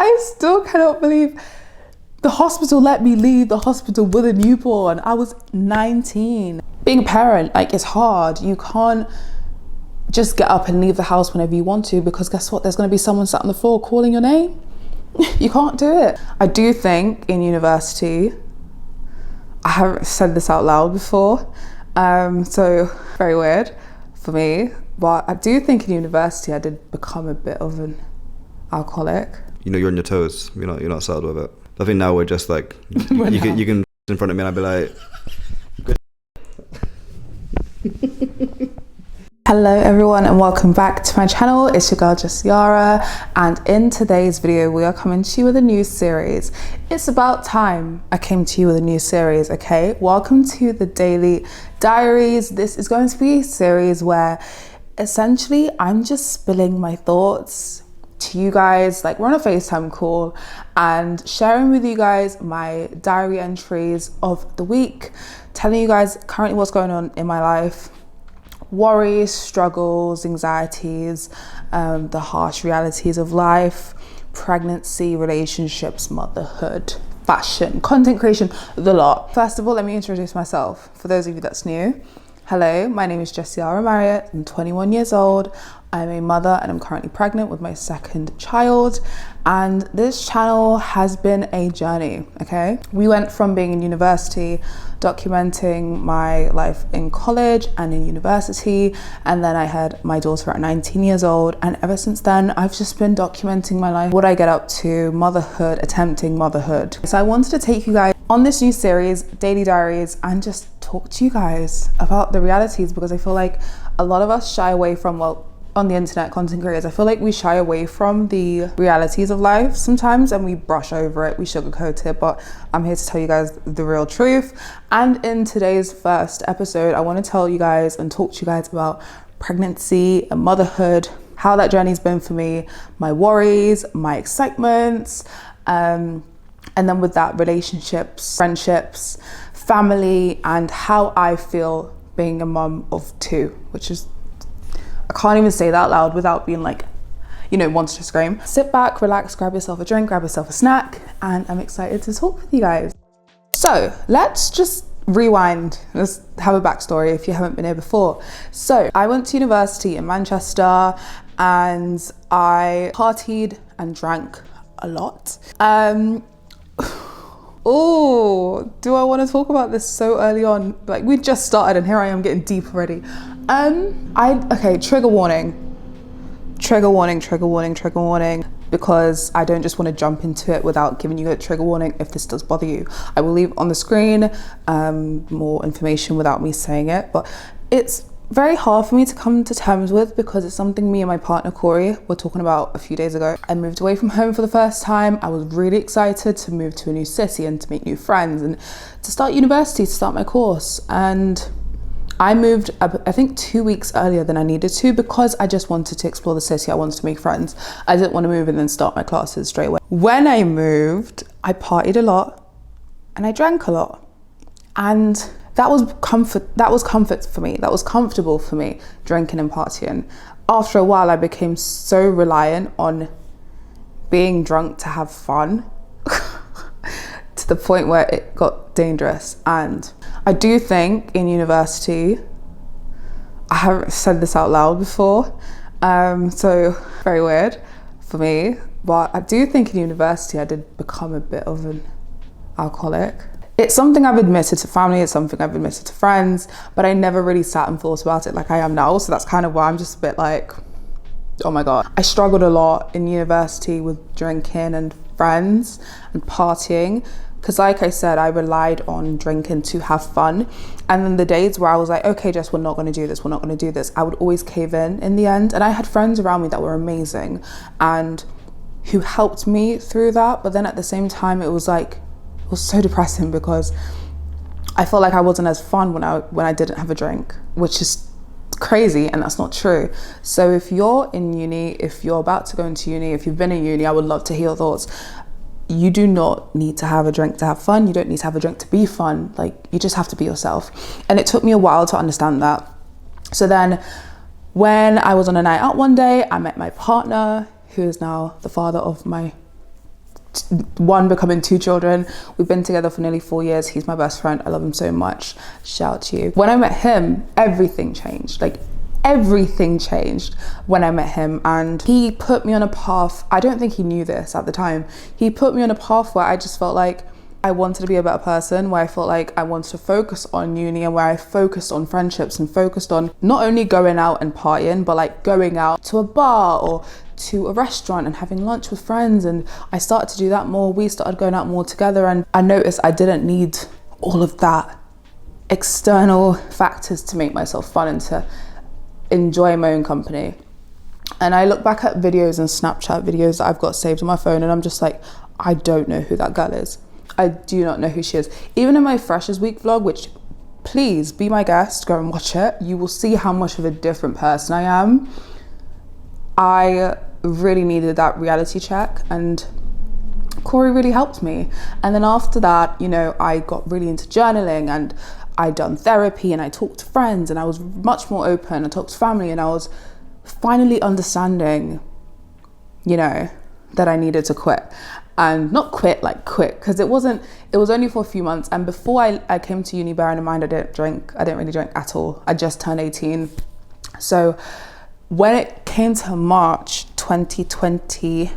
I still cannot believe the hospital let me leave the hospital with a newborn. I was 19. Being a parent, like, it's hard. You can't just get up and leave the house whenever you want to, because guess what? There's going to be someone sat on the floor calling your name. You can't do it. I do think in university, I haven't said this out loud before, so very weird for me, but I do think in university I did become a bit of an alcoholic. You know, you're on your toes. You're not settled with it. I think now we're just like, you can in front of me and I'll be like, good. Hello everyone and welcome back to my channel. It's your girl Jessiara, and in today's video we are coming to you with a new series. It's about time I came to you with a new series, okay? Welcome to the Daily Diaries. This is going to be a series where essentially I'm just spilling my thoughts to you guys, like we're on a FaceTime call, and sharing with you guys my diary entries of the week, telling you guys currently what's going on in my life, worries, struggles, anxieties, the harsh realities of life, pregnancy, relationships, motherhood, fashion, content creation, the lot. First of all, let me introduce myself. For those of you that's new, hello, my name is Jessiara Marriott. I'm 21 years old. I'm a mother and I'm currently pregnant with my second child. And this channel has been a journey, okay? We went from being in university, documenting my life in college and in university, and then I had my daughter at 19 years old, and ever since then I've just been documenting my life, what I get up to, motherhood, attempting motherhood. So I wanted to take you guys on this new series, Daily Diaries, and just talk to you guys about the realities, because I feel like a lot of us shy away from, well, on the internet, content creators, I feel like we shy away from the realities of life sometimes and we brush over it, we sugarcoat it, but I'm here to tell you guys the real truth. And in today's first episode, I want to tell you guys and talk to you guys about pregnancy and motherhood, how that journey's been for me, my worries, my excitements, and then with that, relationships, friendships, family, and how I feel being a mum of two, which is, I can't even say that out loud without being like, you know, wants to scream. Sit back, relax, grab yourself a drink, grab yourself a snack, and I'm excited to talk with you guys. So let's just rewind. Let's have a backstory if you haven't been here before. So I went to university in Manchester and I partied and drank a lot. Oh, do I want to talk about this so early on? Like, we just started and here I am getting deep already. Okay, trigger warning, because I don't just want to jump into it without giving you a trigger warning if this does bother you. I will leave on the screen more information without me saying it, but it's very hard for me to come to terms with because it's something me and my partner Corey were talking about a few days ago. I moved away from home for the first time. I was really excited to move to a new city and to make new friends and to start university, to start my course. And I moved, I think 2 weeks earlier than I needed to because I just wanted to explore the city. I wanted to make friends. I didn't want to move and then start my classes straight away. When I moved, I partied a lot and I drank a lot. And that was comfort for me. That was comfortable for me, drinking and partying. After a while, I became so reliant on being drunk to have fun to the point where it got dangerous. And I do think in university, I haven't said this out loud before, so very weird for me, but I do think in university I did become a bit of an alcoholic. It's something I've admitted to family, it's something I've admitted to friends, but I never really sat and thought about it like I am now, so that's kind of why I'm just a bit like, oh my God. I struggled a lot in university with drinking and friends and partying, because like I said, I relied on drinking to have fun. And then the days where I was like, okay, Jess, we're not gonna do this, I would always cave in the end. And I had friends around me that were amazing and who helped me through that. But then at the same time, it was so depressing because I felt like I wasn't as fun when I didn't have a drink, which is crazy, and that's not true. So if you're in uni, if you're about to go into uni, if you've been in uni, I would love to hear your thoughts. You do not need to have a drink to have fun. You don't need to have a drink to be fun. Like, you just have to be yourself. And it took me a while to understand that. So then when I was on a night out one day, I met my partner, who is now the father of my one becoming 2 children. We've been together for nearly 4 years. He's my best friend. I love him so much. Shout out to you. When I met him, everything changed. Like, everything changed when I met him, and he put me on a path. I don't think he knew this at the time. He put me on a path where I just felt like I wanted to be a better person, where I felt like I wanted to focus on uni, and where I focused on friendships and focused on not only going out and partying, but like going out to a bar or to a restaurant and having lunch with friends. And I started to do that more. We started going out more together, and I noticed I didn't need all of that external factors to make myself fun and to enjoy my own company. And I look back at videos and Snapchat videos that I've got saved on my phone, and I'm just like, I don't know who that girl is. I do not know who she is. Even in my Freshers Week vlog, which please be my guest, go and watch it, you will see how much of a different person I am. I really needed that reality check, and Corey really helped me. And then after that, you know, I got really into journaling, and I'd done therapy, and I talked to friends, and I was much more open. I talked to family, and I was finally understanding, you know, that I needed to quit. And not quit like quit, because it was only for a few months. And before I came to uni, bearing in mind I didn't really drink at all. I just turned 18. So when it came to March 2020,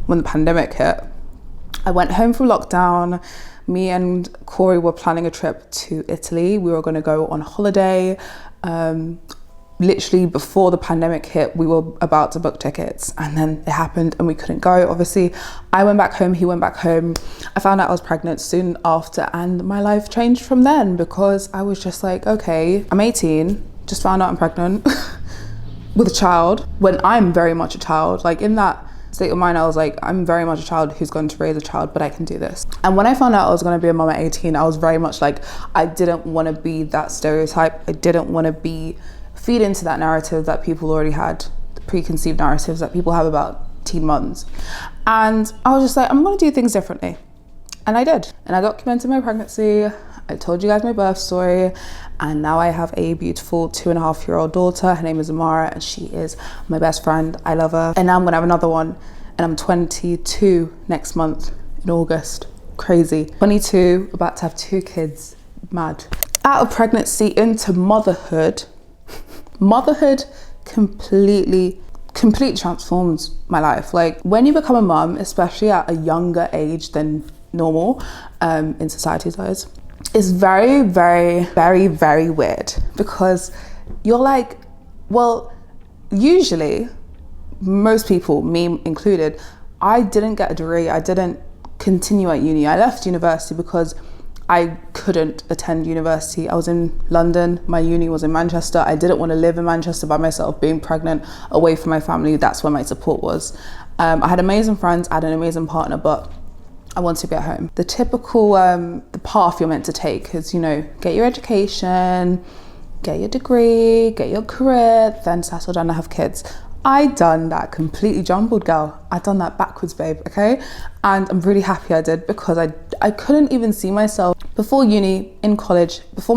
when the pandemic hit, I went home from lockdown. Me and Corey were planning a trip to Italy. We were going to go on holiday. Literally before the pandemic hit, we were about to book tickets, and then it happened and we couldn't go. Obviously, I went back home, he went back home. I found out I was pregnant soon after, and my life changed from then, because I was just like, okay, I'm 18, just found out I'm pregnant with a child, when I'm very much a child. Like, in that state of mind, I was like, I'm very much a child who's going to raise a child, but I can do this. And when I found out I was going to be a mom at 18, I was very much like, I didn't want to be that stereotype. I didn't want to feed into that narrative that people already had, the preconceived narratives that people have about teen moms. And I was just like, I'm going to do things differently. And I did. And I documented my pregnancy. I told you guys my birth story. And now I have a beautiful 2.5-year-old daughter. Her name is Amara, and she is my best friend. I love her. And now I'm going to have another one. And I'm 22 next month in August. Crazy. 22, about to have 2 kids. Mad. Out of pregnancy into motherhood. Motherhood completely transforms my life. Like, when you become a mum, especially at a younger age than normal, in society's eyes, it's very, very, very, very weird, because you're like, well, usually most people, me included, I didn't get a degree. I didn't continue at uni. I left university because I couldn't attend university. I was in London, my uni was in Manchester. I didn't want to live in Manchester by myself, being pregnant, away from my family. That's where my support was. I had amazing friends, I had an amazing partner, but I wanted to be at home. The typical, the path you're meant to take is, you know, get your education, get your degree, get your career, then settle down and have kids. I done that completely jumbled, girl. I done that backwards, babe, okay? And I'm really happy I did, because I couldn't even see myself before uni, in college, before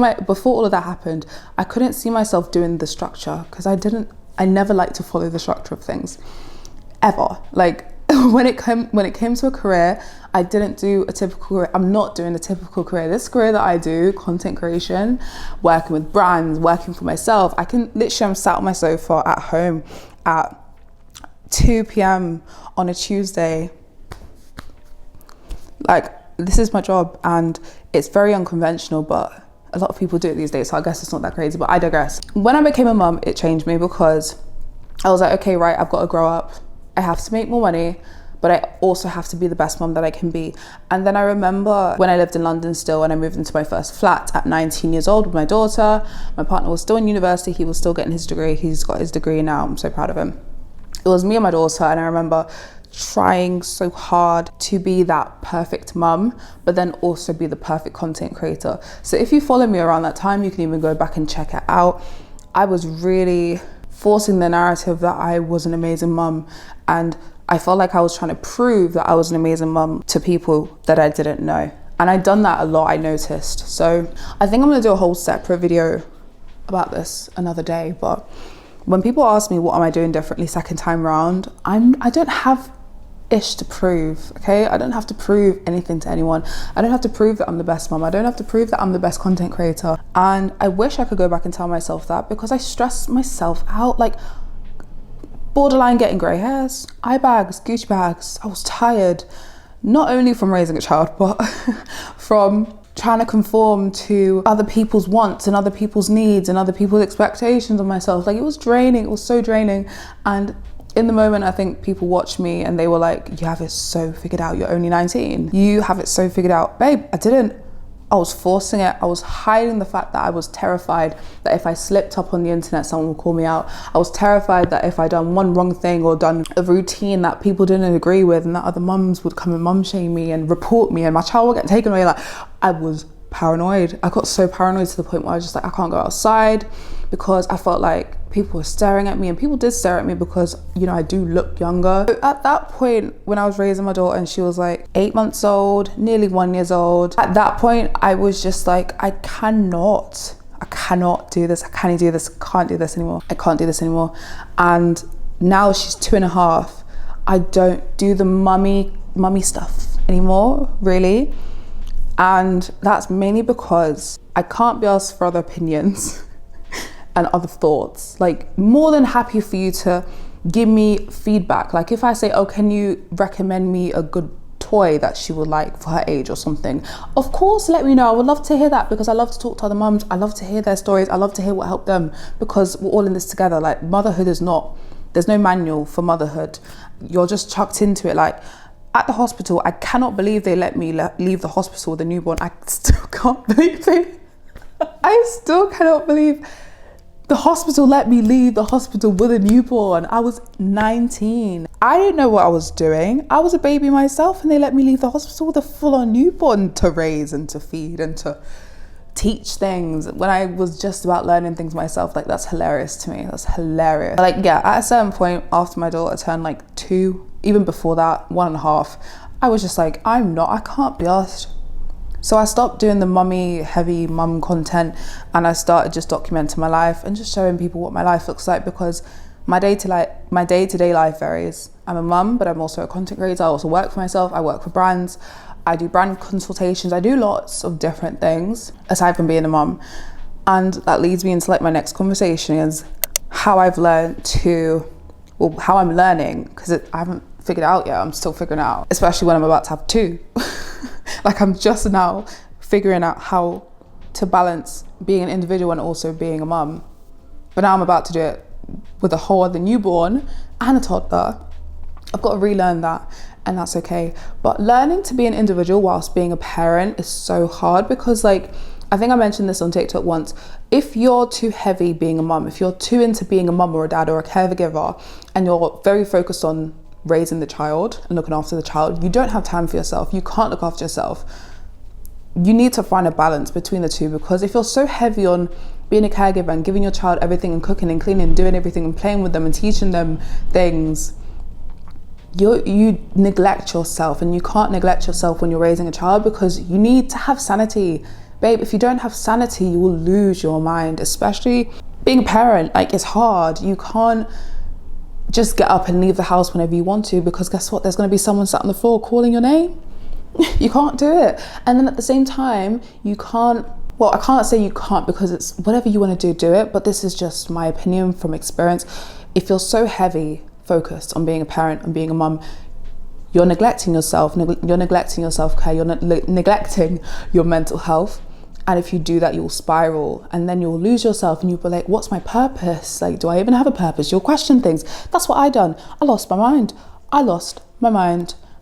all of that happened. I couldn't see myself doing the structure, because I never liked to follow the structure of things, ever. Like, when it came to a career, I didn't do a typical career. I'm not doing a typical career. This career that I do, content creation, working with brands, working for myself, I'm sat on my sofa at home at 2 p.m. on a Tuesday. Like, this is my job, and it's very unconventional, but a lot of people do it these days, so I guess it's not that crazy, but I digress. When I became a mum, it changed me, because I was like, okay, right, I've got to grow up. I have to make more money, but I also have to be the best mum that I can be. And then I remember when I lived in London still, and I moved into my first flat at 19 years old with my daughter. My partner was still in university. He was still getting his degree. He's got his degree now. I'm so proud of him. It was me and my daughter, and I remember trying so hard to be that perfect mum, but then also be the perfect content creator. So if you follow me around that time, you can even go back and check it out. I was really forcing the narrative that I was an amazing mum, and I felt like I was trying to prove that I was an amazing mum to people that I didn't know. And I'd done that a lot, I noticed. So I think I'm gonna do a whole separate video about this another day, but when people ask me what am I doing differently second time round, I don't have ish to prove, okay? I don't have to prove anything to anyone. I don't have to prove that I'm the best mom. I don't have to prove that I'm the best content creator. And I wish I could go back and tell myself that, because I stressed myself out, like borderline getting grey hairs, eye bags, Gucci bags. I was tired, not only from raising a child, but from trying to conform to other people's wants and other people's needs and other people's expectations of myself. Like, it was draining. It was so draining. And in the moment, I think people watched me and they were like, you have it so figured out. You're only 19. You have it so figured out. Babe, I didn't. I was forcing it. I was hiding the fact that I was terrified that if I slipped up on the internet, someone would call me out. I was terrified that if I done one wrong thing or done a routine that people didn't agree with, and that other mums would come and mum shame me and report me and my child would get taken away. Like, I was paranoid. I got so paranoid to the point where I was just like, I can't go outside, because I felt like people were staring at me, and people did stare at me because, you know, I do look younger. So at that point, when I was raising my daughter and she was like 8 months old, nearly 1 year old, at that point, I was just like, I cannot do this. I can't do this. I can't do this anymore. I can't do this anymore. And now she's 2.5. I don't do the mummy stuff anymore, really. And that's mainly because I can't be asked for other opinions and other thoughts. Like, more than happy for you to give me feedback. Like, if I say, oh, can you recommend me a good toy that she would like for her age or something, of course, let me know. I would love to hear that, because I love to talk to other mums. I love to hear their stories. I love to hear what helped them, because we're all in this together. Like, motherhood is not, there's no manual for motherhood. You're just chucked into it. Like, at the hospital, I cannot believe they let me leave the hospital with a newborn. I still can't believe it. I still cannot believe the hospital let me leave the hospital with a newborn. I was 19. I didn't know what I was doing. I was a baby myself, and they let me leave the hospital with a full-on newborn to raise and to feed and to teach things when I was just about learning things myself. Like, that's hilarious to me. That's hilarious. Like, yeah, at a certain point after my daughter turned like 2, even before that, 1.5, I was just like, I can't be asked. So I stopped doing the mummy heavy mum content, and I started just documenting my life and just showing people what my life looks like, because my day-to-day life varies. I'm a mum, but I'm also a content creator. I also work for myself. I work for brands. I do brand consultations. I do lots of different things aside from being a mum. And that leads me into like my next conversation, is how I've learned how I'm learning, because I haven't figured it out yet. I'm still figuring it out, especially when I'm about to have 2. Like, I'm just now figuring out how to balance being an individual and also being a mum. But now I'm about to do it with a whole other newborn and a toddler. I've got to relearn that, and that's okay. But learning to be an individual whilst being a parent is so hard, because, like, I think I mentioned this on TikTok once. If you're too heavy being a mum, if you're too into being a mum or a dad or a caregiver, and you're very focused on raising the child and looking after the child, you don't have time for yourself. You can't look after yourself. You need to find a balance between the two, because if you're so heavy on being a caregiver and giving your child everything and cooking and cleaning and doing everything and playing with them and teaching them things, you neglect yourself. And you can't neglect yourself when you're raising a child, because you need to have sanity. Babe, if you don't have sanity, you will lose your mind, especially being a parent. Like, it's hard. You can't just get up and leave the house whenever you want to, because guess what? There's going to be someone sat on the floor calling your name. You can't do it. And then at the same time, you can't, well, I can't say you can't, because it's whatever you want to do it. But this is just my opinion from experience. If you're so heavy focused on being a parent and being a mum, you're neglecting yourself, you're neglecting your self-care, you're neglecting your mental health. And if you do that, you'll spiral, and then you'll lose yourself, and you'll be like, what's my purpose? Like, do I even have a purpose? You'll question things. That's what I done. I lost my mind,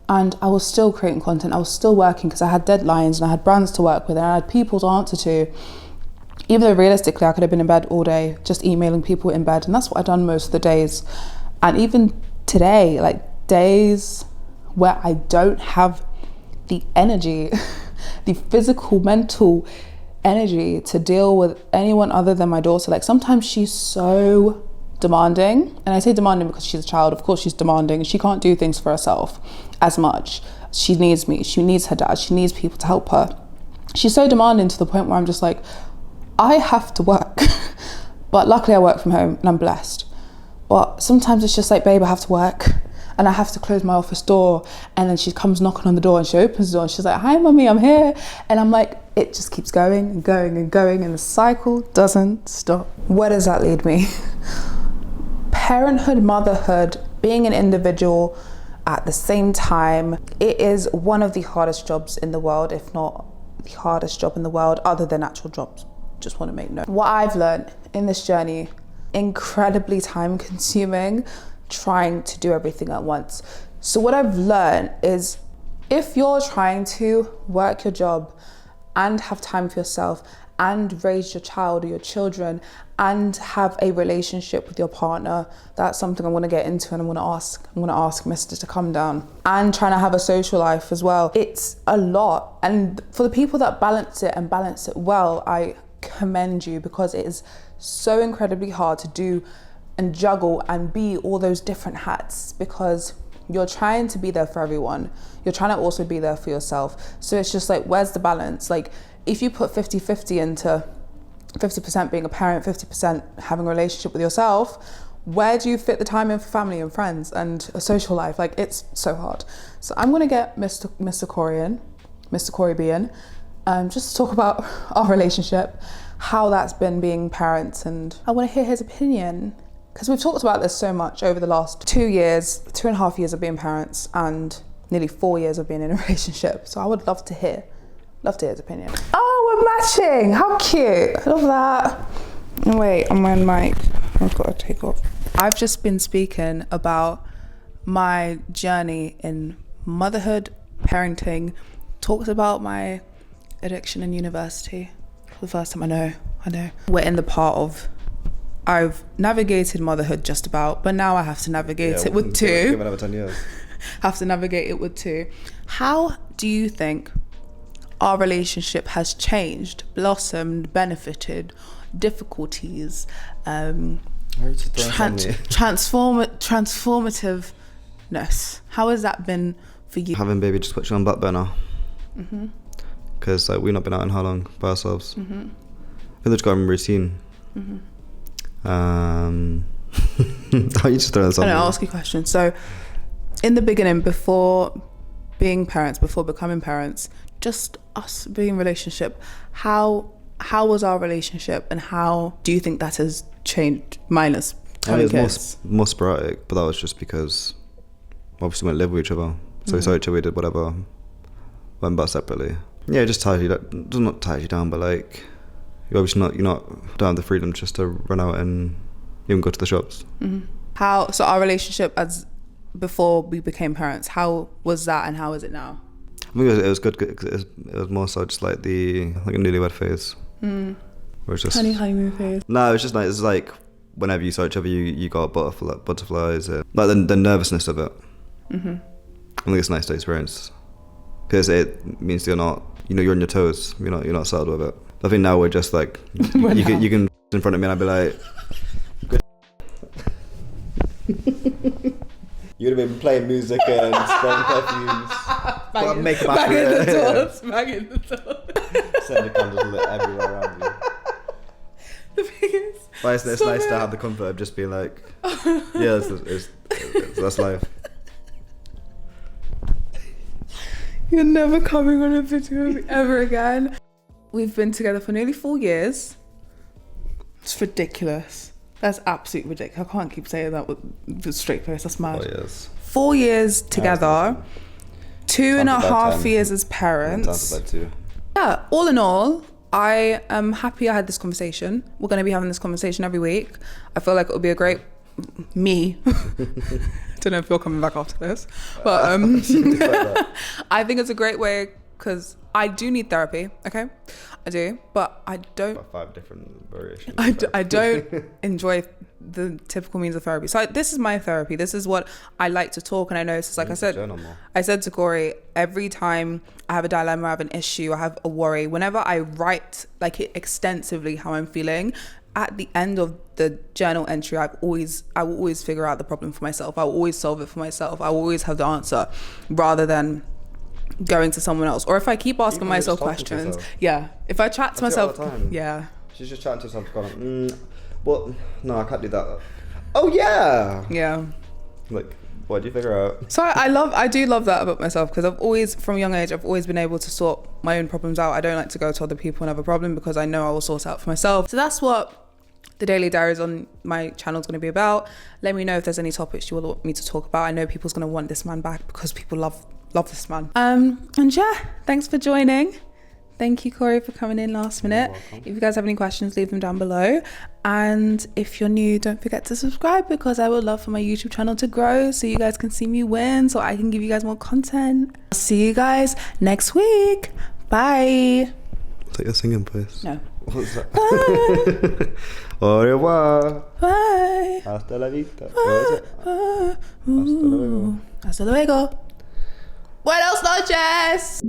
and I was still creating content. I was still working, because I had deadlines and I had brands to work with and I had people to answer to. Even though realistically I could have been in bed all day, just emailing people in bed. And that's what I've done most of the days. And even today, like, days where I don't have the energy, the physical, mental energy to deal with anyone other than my daughter. Like, sometimes she's so demanding, and I say demanding because she's a child. Of course she's demanding. She can't do things for herself as much. She needs me, she needs her dad, she needs people to help her. She's so demanding to the point where I'm just like, I have to work. But luckily I work from home and I'm blessed. But sometimes it's just like, babe, I have to work. and I have to close my office door, and then she comes knocking on the door and she opens the door and she's like, hi mummy, I'm here. And I'm like, it just keeps going and going and going, and the cycle doesn't stop. Where does that lead me? Parenthood, motherhood, being an individual at the same time, it is one of the hardest jobs in the world, if not the hardest job in the world, other than actual jobs. Just want to make note. What I've learned in this journey, incredibly time consuming, trying to do everything at once. So what I've learned is, if you're trying to work your job and have time for yourself and raise your child or your children and have a relationship with your partner, that's something I want to get into, and I'm going to ask Mr. to come down, and trying to have a social life as well. It's a lot, and for the people that balance it and balance it well, I commend you, because it is so incredibly hard to do and juggle and be all those different hats, because you're trying to be there for everyone. You're trying to also be there for yourself. So it's just like, where's the balance? Like, if you put 50-50 into 50% being a parent, 50% having a relationship with yourself, where do you fit the time in for family and friends and a social life? Like, it's so hard. So I'm gonna get Mr. Corey B in, just to talk about our relationship, how that's been being parents, and I wanna hear his opinion, because we've talked about this so much over the last 2.5 years of being parents, and nearly 4 years of being in a relationship. So I would love to hear his opinion. Oh, we're matching, how cute. I love that. Wait, I'm on mic, I've got to take off. I've just been speaking about my journey in motherhood, parenting, talked about my addiction in university. For the first time, I know. We're in the part of, I've navigated motherhood just about, but now I have to navigate it with two. Give it another 10 years. Have to navigate it with two. How do you think our relationship has changed, blossomed, benefited, difficulties, transformativeness? How has that been for you? Having baby just puts you on back burner. Because like, we've not been out in how long by ourselves. I think they've got a routine. You just throw something. I don't ask you questions. So in the beginning, before being parents, before becoming parents, just us being in a relationship, how was our relationship, and how do you think that has changed, minus having kids? More sporadic, but that was just because obviously we went live with each other. So we saw each other, we did whatever, went back separately. Yeah, it just ties you down, does not tie you down, but like, you're obviously don't have the freedom just to run out and even go to the shops. So our relationship as before we became parents, how was that and how is it now? I think it was good. It was more so just like a newlywed phase. Where it's just honeymoon phase. No, it's just like whenever you saw each other, you got butterflies. Like the nervousness of it. I think it's nice to experience, because it means you're not, you're on your toes. You're not settled with it. I think now we're just like, you can in front of me and I'd be like, good. You would have been playing music and spraying perfumes. Banging the doors. Sending candles lit everywhere around you. The thing is, but it's nice to have the comfort of just being like, yeah, that's life. You're never coming on a video with me ever again. We've been together for nearly 4 years. It's ridiculous. That's absolutely ridiculous. I can't keep saying that with a straight face. That's mad. 4 years. 4 years together. 2.5 years as parents. Yeah, all in all, I am happy I had this conversation. We're going to be having this conversation every week. I feel like it would be a great... Don't know if you're coming back after this, but I think it's a great way, because I do need therapy, okay? I do, but I don't... About 5 different variations. I don't enjoy the typical means of therapy. So this is my therapy. This is what I like to talk, and I know it's like I said to Corey, every time I have a dilemma, I have an issue, I have a worry, whenever I write like it extensively how I'm feeling, at the end of the journal entry, I will always figure out the problem for myself. I will always solve it for myself. I will always have the answer, rather than going to someone else. Or if I keep asking myself questions, if I chat to myself, she's just chatting to herself, going, well, no, I can't do that. Oh yeah, yeah. Like What did you figure out? So I do love that about myself, because I've always, from a young age, I've always been able to sort my own problems out. I don't like to go to other people and have a problem, because I know I will sort it out for myself. So that's what the Daily Diaries on my channel is going to be about. Let me know if there's any topics you want me to talk about. I know people's going to want this man back, because people love this man. And yeah, thanks for joining. Thank you, Corey, for coming in last minute. If you guys have any questions, leave them down below. And if you're new, don't forget to subscribe, because I would love for my YouTube channel to grow so you guys can see me win, so I can give you guys more content. I'll see you guys next week. Bye. Is that your singing voice? No. What's that? Bye. Au revoir. Bye. Hasta la vista. Hasta luego. Buenos noches.